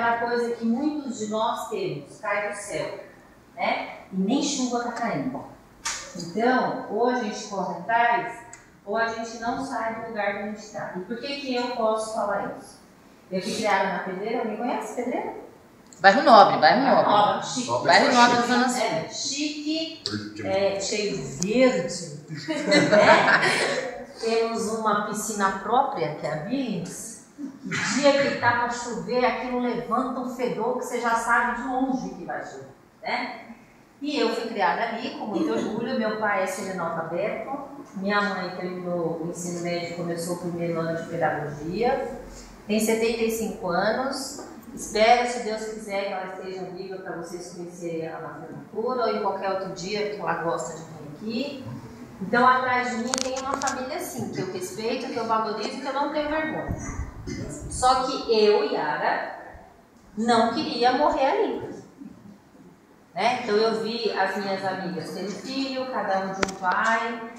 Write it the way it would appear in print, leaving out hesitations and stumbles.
aquela coisa que muitos de nós temos, cai do céu, né? E nem chuva está caindo. Então, ou a gente corre atrás, ou a gente não sai do lugar que a gente está. E por que eu posso falar isso? Eu fui criada na Pedreira, alguém conhece Pedreira? Bairro Nobre, bairro Nobre. Chique. Bairro Nobre da Zona Sul. Chique, cheio de verde. Né? Temos uma piscina própria, que é a Billings. O dia que está para chover, aquilo levanta um fedor que você já sabe de longe que vai chover. Né? E eu fui criada ali com muito orgulho. Meu pai é semi-analfabeto. Minha mãe terminou o ensino médio, começou o primeiro ano de pedagogia. Tem 75 anos. Espero, se Deus quiser, que ela esteja viva para vocês conhecerem ela na formatura ou em qualquer outro dia, porque ela gosta de vir aqui. Então, atrás de mim tem uma família assim, que eu respeito, que eu valorizo, que eu não tenho vergonha. Só que eu, Yara, não queria morrer ali. Né? Então, eu vi as minhas amigas tendo filho, cada um de um pai.